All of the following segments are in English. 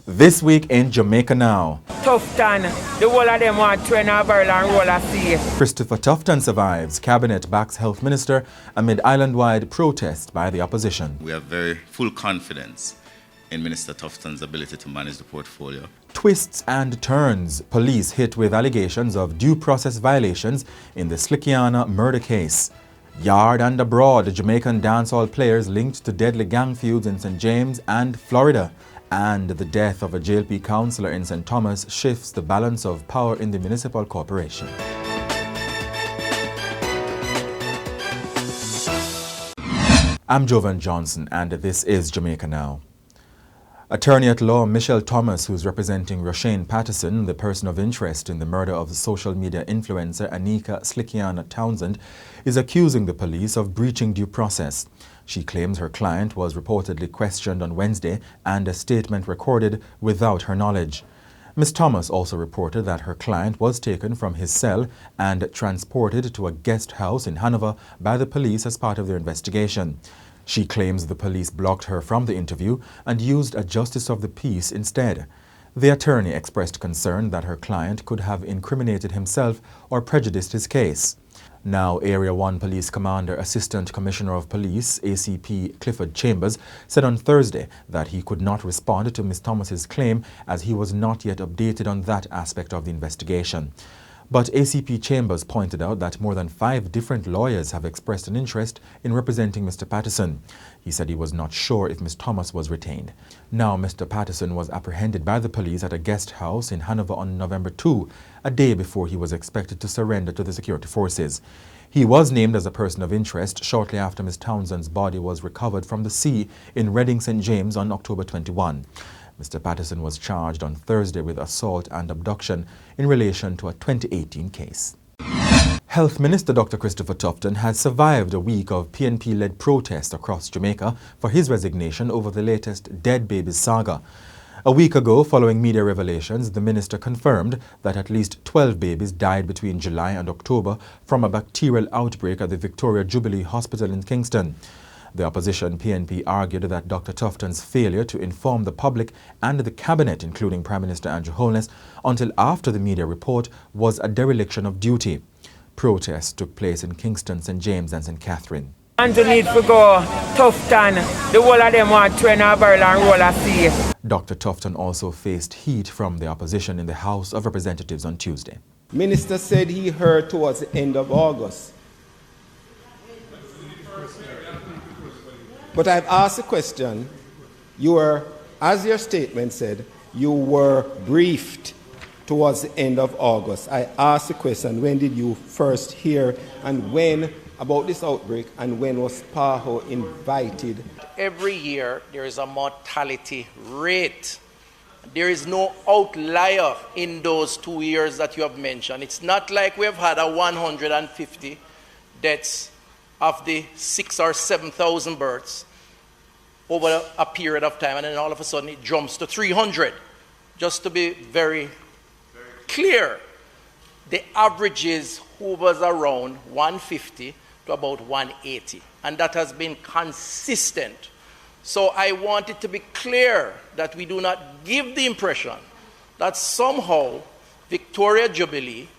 This week in Jamaica Now. Tufton, the whole of them want to in a barrel and roll a sea. Christopher Tufton survives. Cabinet backs Health Minister amid island-wide protest by the opposition. We have very full confidence in Minister Tufton's ability to manage the portfolio. Twists and turns. Police hit with allegations of due process violations in the Slickianna murder case. Yard and abroad, Jamaican dancehall players linked to deadly gang feuds in St. James and Florida. And the death of a JLP councilor in St. Thomas shifts the balance of power in the municipal corporation. I'm Jovan Johnson, and this is Jamaica Now. Attorney-at-law Michelle Thomas, who's representing Roshane Patterson, the person of interest in the murder of social media influencer Anika Slickianna Townsend, is accusing the police of breaching due process. She claims her client was reportedly questioned on Wednesday and a statement recorded without her knowledge. Ms. Thomas also reported that her client was taken from his cell and transported to a guest house in Hanover by the police as part of their investigation. She claims the police blocked her from the interview and used a justice of the peace instead. The attorney expressed concern that her client could have incriminated himself or prejudiced his case. Now, Area 1 Police Commander Assistant Commissioner of Police, ACP Clifford Chambers, said on Thursday that he could not respond to Ms. Thomas's claim as he was not yet updated on that aspect of the investigation. But ACP Chambers pointed out that more than 5 different lawyers have expressed an interest in representing Mr. Patterson. He said he was not sure if Ms. Thomas was retained. Now, Mr. Patterson was apprehended by the police at a guest house in Hanover on November 2, a day before he was expected to surrender to the security forces. He was named as a person of interest shortly after Ms. Townsend's body was recovered from the sea in Reading, St. James on October 21. Mr. Patterson was charged on Thursday with assault and abduction in relation to a 2018 case. Health Minister Dr. Christopher Tufton has survived a week of PNP-led protests across Jamaica for his resignation over the latest dead babies saga. A week ago, following media revelations, the minister confirmed that at least 12 babies died between July and October from a bacterial outbreak at the Victoria Jubilee Hospital in Kingston. The opposition PNP argued that Dr. Tufton's failure to inform the public and the cabinet, including Prime Minister Andrew Holness, until after the media report was a dereliction of duty. Protests took place in Kingston, St. James and St. Catherine. And to need to go Tufton, the whole of them want to in a barrel and roll a sea. Dr. Tufton also faced heat from the opposition in the House of Representatives on Tuesday. Minister said he heard towards the end of August. But I've asked a question. You were, as your statement said, you were briefed towards the end of August. I asked the question, when did you first hear and when about this outbreak, and when was PAHO invited? Every year there is a mortality rate. There is no outlier in those 2 years that you have mentioned. It's not like we have had a 150 deaths of the 6,000 or 7,000 births over a period of time, and then all of a sudden it jumps to 300. Just to be very clear, the averages hovers around 150 to about 180, and that has been consistent. So I want it to be clear that we do not give the impression that somehow Victoria Jubilee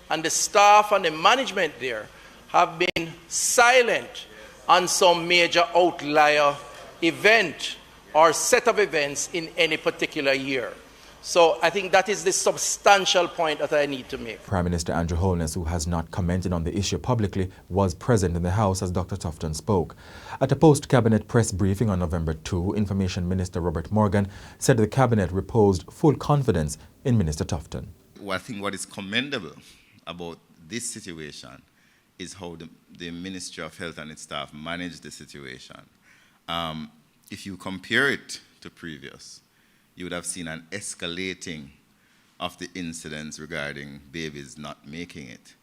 and the staff and the management there have been silent on some major outlier event or set of events in any particular year. So I think that is the substantial point that I need to make. Prime Minister Andrew Holness, who has not commented on the issue publicly, was present in the House as Dr. Tufton spoke. At a post-cabinet press briefing on November 2, Information Minister Robert Morgan said the cabinet reposed full confidence in Minister Tufton. Well, I think what is commendable about this situation is how the Ministry of Health and its staff managed the situation. If you compare it to previous, you would have seen an escalating of the incidents regarding babies not making it.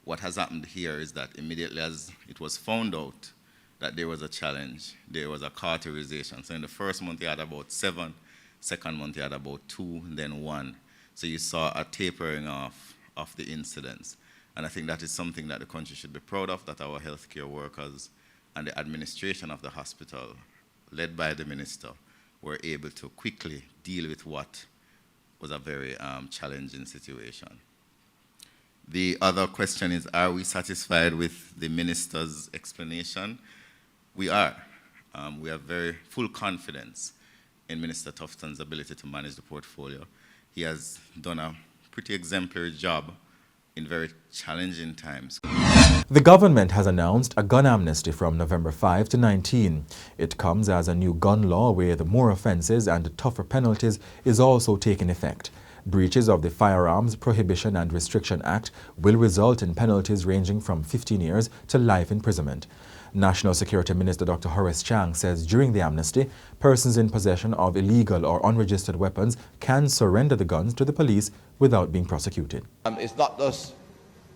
What has happened here is that immediately as it was found out that there was a challenge, there was a cauterization. So in the first month you had about 7, second month you had about 2, then 1. So you saw a tapering off of the incidents. And I think that is something that the country should be proud of, that our healthcare workers and the administration of the hospital, led by the minister, were able to quickly deal with what was a very challenging situation. The other question is, are we satisfied with the minister's explanation? We are. We have very full confidence in Minister Tufton's ability to manage the portfolio. He has done a pretty exemplary job in very challenging times. The government has announced a gun amnesty from November 5 to 19. It comes as a new gun law where the more offences and tougher penalties is also taking effect. Breaches of the Firearms Prohibition and Restriction Act will result in penalties ranging from 15 years to life imprisonment. National Security Minister Dr. Horace Chang says during the amnesty, persons in possession of illegal or unregistered weapons can surrender the guns to the police without being prosecuted. It's not just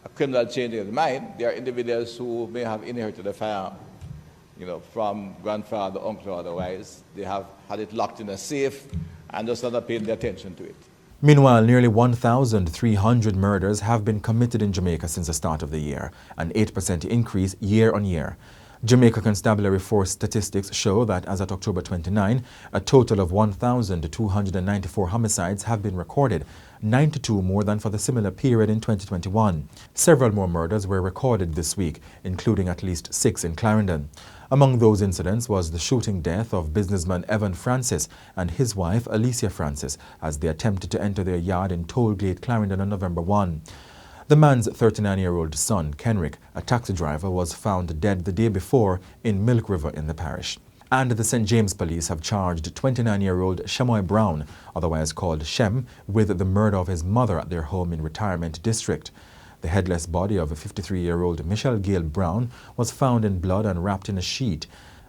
a criminal changing of the mind. There are individuals who may have inherited a firearm, from grandfather, uncle, or otherwise. They have had it locked in a safe and just not paying the attention to it. Meanwhile, nearly 1,300 murders have been committed in Jamaica since the start of the year, an 8% increase year on year. Jamaica Constabulary Force statistics show that as at October 29, a total of 1,294 homicides have been recorded, 92 more than for the similar period in 2021. Several more murders were recorded this week, including at least 6 in Clarendon. Among those incidents was the shooting death of businessman Evan Francis and his wife Alicia Francis as they attempted to enter their yard in Tollgate, Clarendon on November 1. The man's 39-year-old son, Kenrick, a taxi driver, was found dead the day before in Milk River in the parish. And the St. James Police have charged 29-year-old Shemoy Brown, otherwise called Shem, with the murder of his mother at their home in Retirement District. The headless body of a 53-year-old Michelle Gail Brown was found in blood and wrapped in a sheet.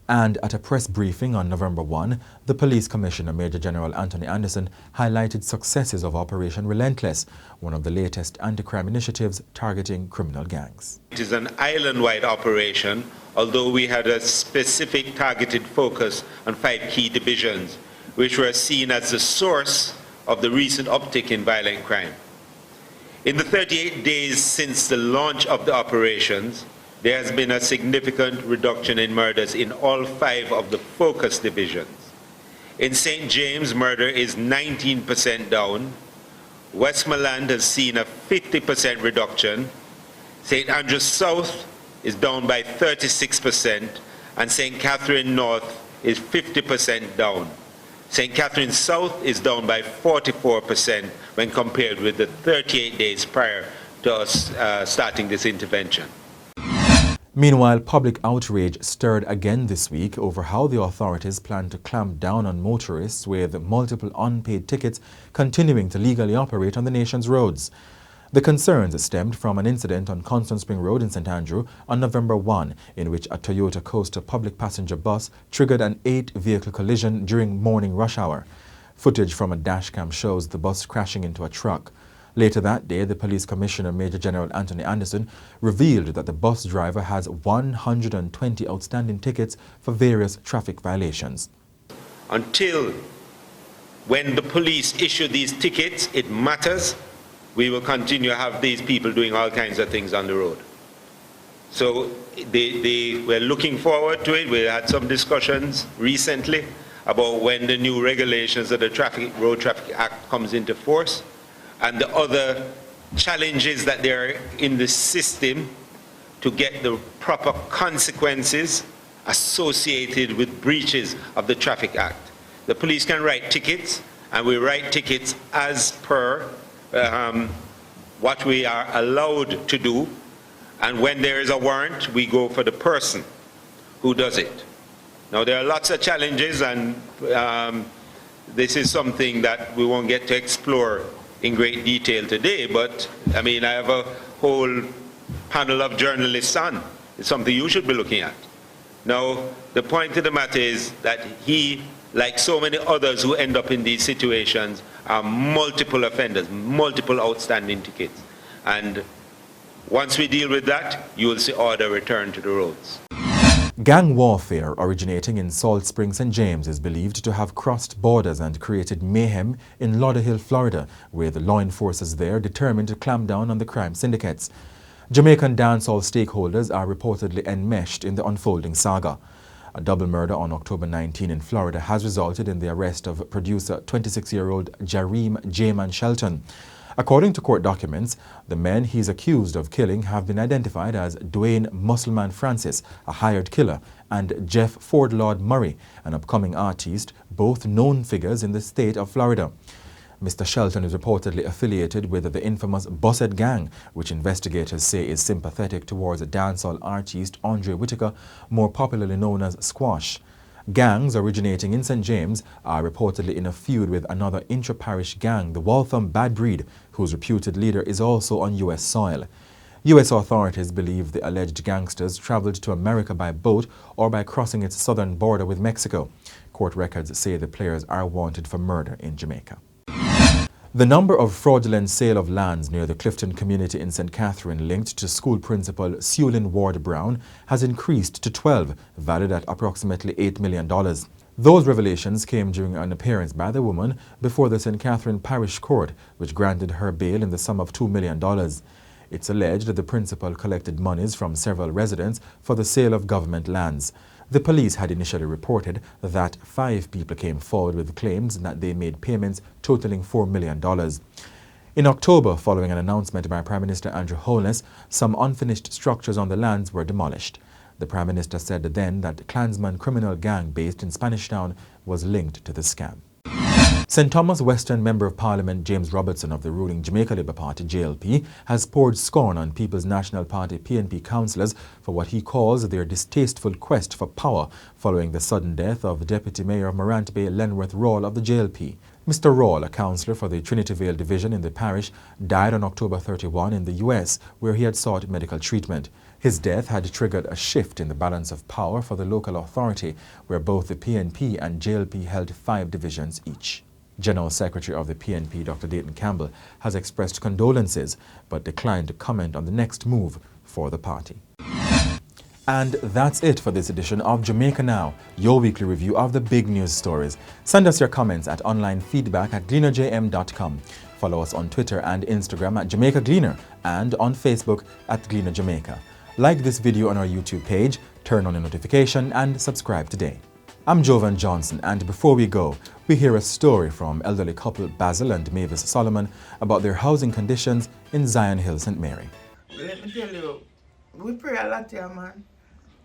And at a press briefing on November 1, the Police Commissioner, Major General Anthony Anderson, highlighted successes of Operation Relentless, one of the latest anti-crime initiatives targeting criminal gangs. It is an island-wide operation, although we had a specific targeted focus on 5 key divisions, which were seen as the source of the recent uptick in violent crime. In the 38 days since the launch of the operations, there has been a significant reduction in murders in all 5 of the focus divisions. In St. James, murder is 19% down. Westmoreland has seen a 50% reduction. St. Andrews South is down by 36%, and St. Catherine North is 50% down. St. Catherine South is down by 44% when compared with the 38 days prior to us starting this intervention. Meanwhile, public outrage stirred again this week over how the authorities plan to clamp down on motorists with multiple unpaid tickets continuing to legally operate on the nation's roads. The concerns stemmed from an incident on Constant Spring Road in St. Andrew on November 1, in which a Toyota Coaster public passenger bus triggered an 8-vehicle collision during morning rush hour. Footage from a dashcam shows the bus crashing into a truck. Later that day, the Police Commissioner, Major General Anthony Anderson, revealed that the bus driver has 120 outstanding tickets for various traffic violations. Until when the police issue these tickets, it matters, we will continue to have these people doing all kinds of things on the road. So we're looking forward to it. We had some discussions recently about when the new regulations of the Road Traffic Act comes into force, and the other challenges that there are in the system to get the proper consequences associated with breaches of the Traffic Act. The police can write tickets, and we write tickets as per what we are allowed to do, and when there is a warrant, we go for the person who does it. Now, there are lots of challenges, and this is something that we won't get to explore in great detail today, but I mean, I have a whole panel of journalists on. It's something you should be looking at. Now, the point of the matter is that he, like so many others who end up in these situations, are multiple offenders, multiple outstanding tickets. And once we deal with that, you will see order return to the roads. Gang warfare originating in Salt Spring, St. James is believed to have crossed borders and created mayhem in Lauderhill, Florida, with law enforcers there determined to clamp down on the crime syndicates. Jamaican dancehall stakeholders are reportedly enmeshed in the unfolding saga. A double murder on October 19 in Florida has resulted in the arrest of producer 26-year-old Jareem Jaman Shelton. According to court documents, the men he's accused of killing have been identified as Dwayne Musselman Francis, a hired killer, and Jeff Ford Lord Murray, an upcoming artist, both known figures in the state of Florida. Mr. Shelton is reportedly affiliated with the infamous Busset Gang, which investigators say is sympathetic towards dancehall artist Andre Whitaker, more popularly known as Squash. Gangs originating in St. James are reportedly in a feud with another intra-parish gang, the Waltham Bad Breed, whose reputed leader is also on U.S. soil. U.S. authorities believe the alleged gangsters traveled to America by boat or by crossing its southern border with Mexico. Court records say the players are wanted for murder in Jamaica. The number of fraudulent sale of lands near the Clifton community in St. Catherine linked to school principal Sewlin Ward Brown has increased to 12, valued at approximately $8 million. Those revelations came during an appearance by the woman before the St. Catherine Parish Court, which granted her bail in the sum of $2 million. It's alleged that the principal collected monies from several residents for the sale of government lands. The police had initially reported that 5 people came forward with claims that they made payments totaling $4 million. In October, following an announcement by Prime Minister Andrew Holness, some unfinished structures on the lands were demolished. The Prime Minister said then that the Klansman criminal gang based in Spanish Town was linked to the scam. St. Thomas Western Member of Parliament James Robertson of the ruling Jamaica Labour Party JLP has poured scorn on People's National Party PNP councillors for what he calls their distasteful quest for power following the sudden death of Deputy Mayor of Morant Bay Lenworth Rawle of the JLP. Mr. Rawle, a councillor for the Trinity Vale division in the parish, died on October 31 in the US, where he had sought medical treatment. His death had triggered a shift in the balance of power for the local authority, where both the PNP and JLP held 5 divisions each. General Secretary of the PNP, Dr. Dayton Campbell, has expressed condolences but declined to comment on the next move for the party. And that's it for this edition of Jamaica Now, your weekly review of the big news stories. Send us your comments at onlinefeedback@gleanerjm.com. Follow us on Twitter and Instagram at Jamaica Gleaner and on Facebook at Gleaner Jamaica. Like this video on our YouTube page, turn on the notification and subscribe today. I'm Jovan Johnson, and before we go, we hear a story from elderly couple Basil and Mavis Solomon about their housing conditions in Zion Hill, St. Mary. Let me tell you, we pray a lot here, man.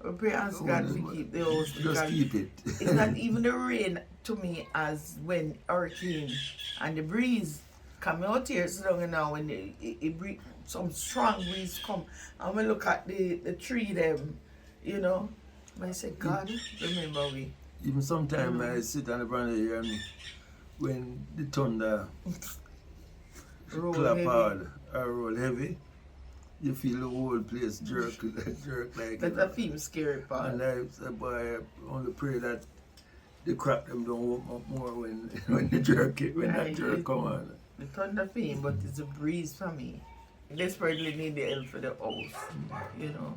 We pray ask God to keep the house. Just keep it. It's not even the rain to me as when hurricane and the breeze come out here so long now when it breeze, some strong breeze come and we look at the tree them, you know. I say, God, remember we. Even sometimes I sit on the veranda here and when the thunder clap hard or roll heavy, you feel the whole place jerk like that's a film scary part. And I only pray that the crap them don't wake up more when the jerk that jerk come on. The thunder film, but it's a breeze for me. I desperately need the help for the house, you know.